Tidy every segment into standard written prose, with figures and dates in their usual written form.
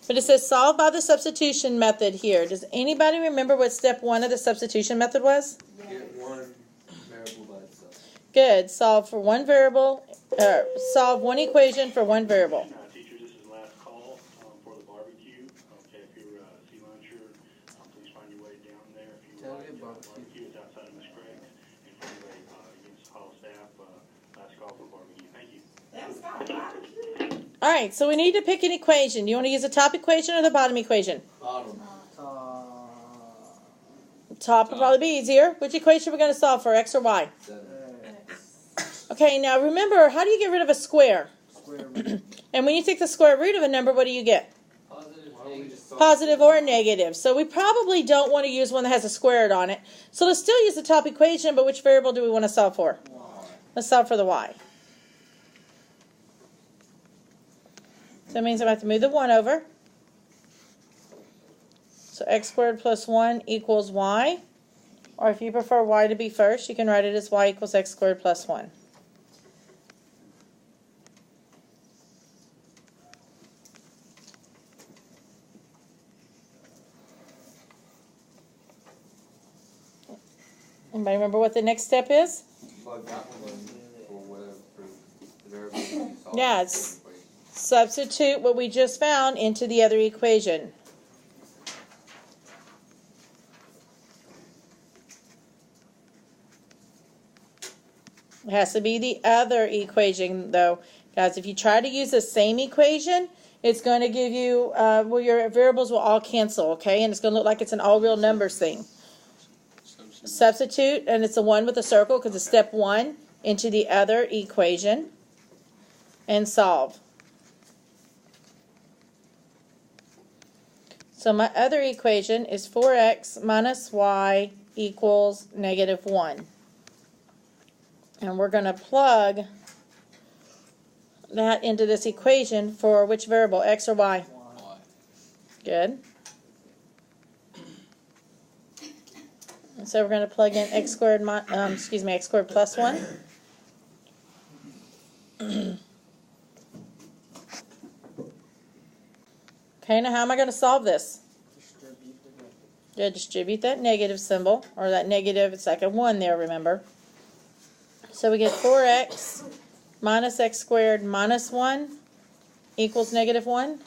But it says solve by the substitution method here. Does anybody remember what step 1 of the substitution method was? Get one variable by itself. Good. Solve for one variable, solve one equation for one variable. Teachers, this is last call for the barbecue. Okay, if you're a sea luncher, please find your way down there. If you like barbecue, it's outside of Miss Craig's. And for anybody, against all staff, last call for barbecue. Thank you. All right, so we need to pick an equation. Do you want to use the top equation or the bottom equation? Bottom. Top would probably be easier. Which equation are we going to solve for, x or y? 7. Okay, now remember, how do you get rid of a square? Square root. And when you take the square root of a number, what do you get? Positive. Positive or negative. So we probably don't want to use one that has a squared on it. So let's still use the top equation, but which variable do we want to solve for? Y. Let's solve for the y. So that means I'm going to have to move the 1 over. So x squared plus 1 equals y. Or if you prefer y to be first, you can write it as y equals x squared plus 1. Anybody remember what the next step is? Plug that one in for whatever for the variable you solve. Yeah, it's substitute what we just found into the other equation. It has to be the other equation, though. Guys, if you try to use the same equation, it's going to give you, well, your variables will all cancel, okay? And it's going to look like it's an all real numbers thing. Substitute, and it's the one with a circle because it's step 1, into the other equation, and solve. So my other equation is 4x minus y equals negative 1. And we're going to plug that into this equation for which variable, x or y? Y. Good. And so we're going to plug in x squared, x squared plus 1. Okay, now how am I going to solve this? Yeah, distribute that negative symbol, or that negative, it's like a 1 there, remember? So we get 4x minus x squared minus 1 equals negative 1.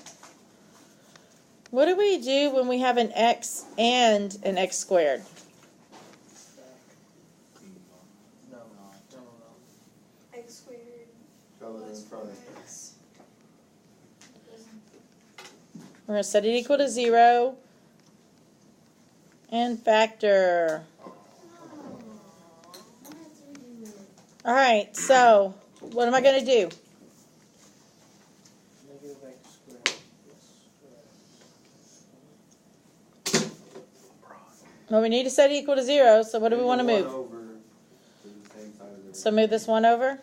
What do we do when we have an x and an x squared? No. X squared. Throw it in front of it. We're going to set it equal to 0 and factor. All right, so what am I going to do? Negative x squared. Well, we need to set it equal to 0, so what do we want to One move? over to the same side of the So move this 1 over.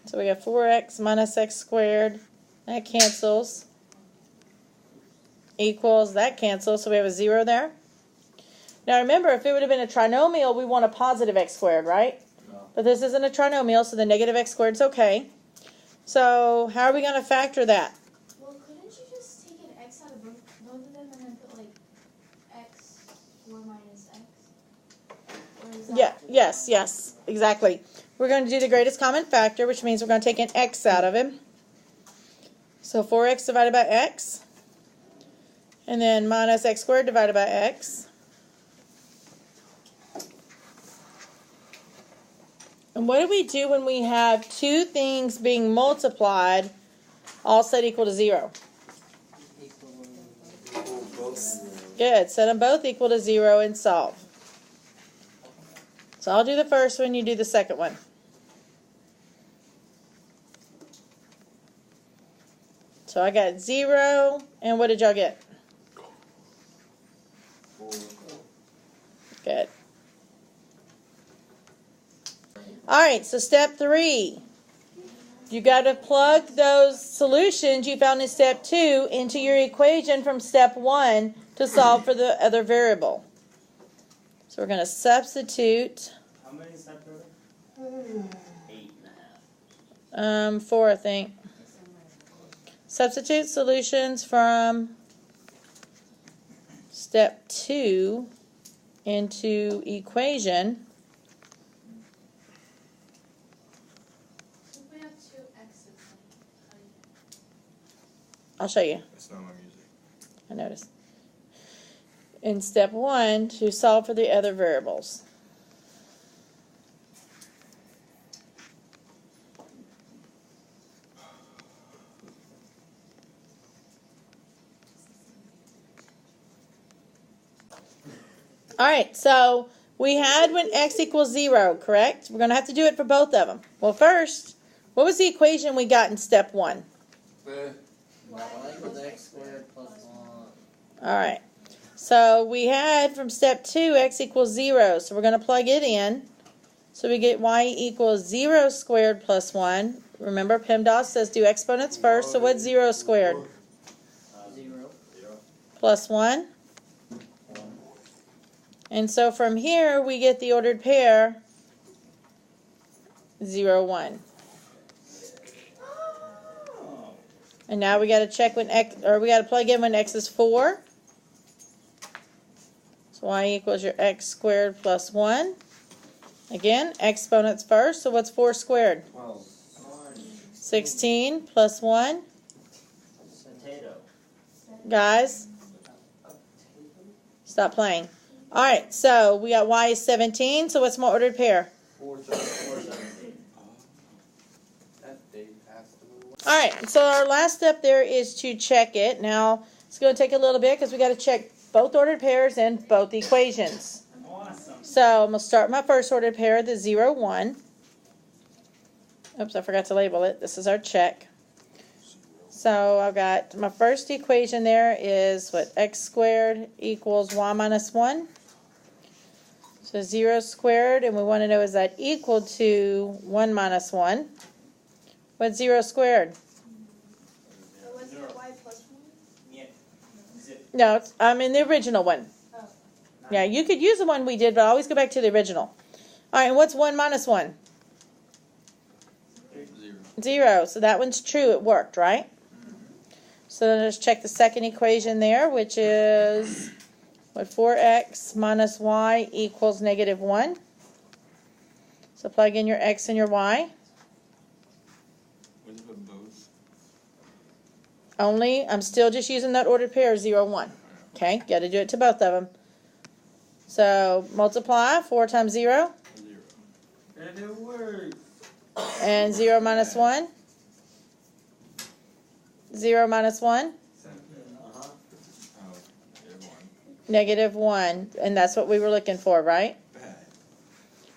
So we got 4x minus x squared. That cancels. Equals, that cancels, so we have a 0 there. Now remember, if it would have been a trinomial, we want a positive x squared, right? No. But this isn't a trinomial, so the negative x squared is okay. So how are we going to factor that? Well, couldn't you just take an x out of both of them and then put like x 4 minus x? Or is that Yes, exactly. We're going to do the greatest common factor, which means we're going to take an x out of it. So 4x divided by x. And then minus x squared divided by x. And what do we do when we have two things being multiplied, all set equal to 0? Good. Set them both equal to 0 and solve. So I'll do the first one, you do the second one. So I got 0, and what did y'all get? 4. Good. Alright, so step 3. You got to plug those solutions you found in step 2 into your equation from step 1 to solve for the other variable. So we're going to substitute. How many steps are there? 4, I think. Substitute solutions from step 2 into equation. If we have 2x's, how do you I'll show you. That's not my music. I noticed. In step 1, to solve for the other variables. Alright, so we had when x equals 0, correct? We're going to have to do it for both of them. Well, first, what was the equation we got in step 1? Y equals x squared plus 1. Alright, so we had from step 2 x equals 0, so we're going to plug it in. So we get y equals 0 squared plus 1. Remember, PEMDAS says do exponents first, so what's 0 squared? 0. Plus 1. And so from here, we get the ordered pair 0, 1. And now we got to check when x, or we got to plug in when x is 4. So y equals your x squared plus 1. Again, exponents first. So what's 4 squared? 12. 16 plus 1. Potato. Guys, stop playing. All right, so we got y is 17. So what's my ordered pair? 4 17. That day passed a little. All right, so our last step there is to check it. Now, it's going to take a little bit because we got to check both ordered pairs and both equations. Awesome. So I'm going to start my first ordered pair, the 0, 1. Oops, I forgot to label it. This is our check. So I've got my first equation there is what x squared equals y minus 1. So 0 squared, and we want to know is that equal to 1 minus 1. What's 0 squared? Wasn't it y plus 1? Yeah. Zip. No, it's, I'm in the original one. Oh. Yeah, you could use the one we did, but always go back to the original. All right, and what's 1 minus 1? 0. So that one's true. It worked, right? So then let's check the second equation there, which is what 4x minus y equals negative 1. So plug in your x and your y. What about both? Only, I'm still just using that ordered pair 0, 1. Okay, got to do it to both of them. So multiply 4 times 0. 0. And it works. And 0 minus 1. 0 minus 1. Uh-huh. Oh, yeah, 1. Negative 1. And that's what we were looking for, right? Bad.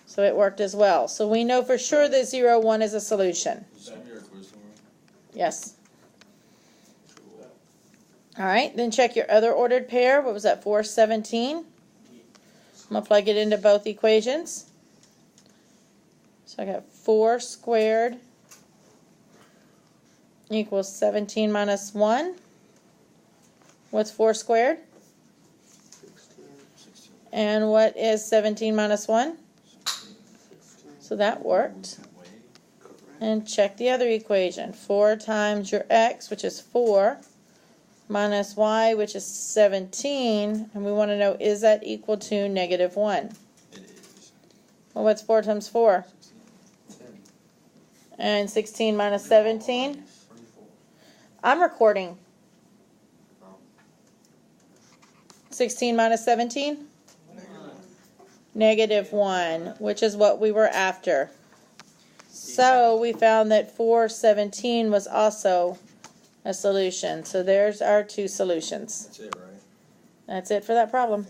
So it worked as well. So we know for sure that 0, 1 is a solution. Send me your quiz tomorrow. Yes. Cool. All right, then check your other ordered pair. What was that, 4, 17? I'm going to plug it into both equations. So I got 4 squared equals 17 minus 1. What's 4 squared? 16. And what is 17 minus 1? So that worked. That way. Correct. And check the other equation. 4 times your x, which is 4, minus y, which is 17. And we want to know, is that equal to negative 1? It is. Well, what's 4 times 4? 10. And 16 minus 17? 24. I'm recording. 16 minus 17? Negative 1, which is what we were after. So we found that 417 was also a solution. So there's our 2 solutions. That's it, right? That's it for that problem.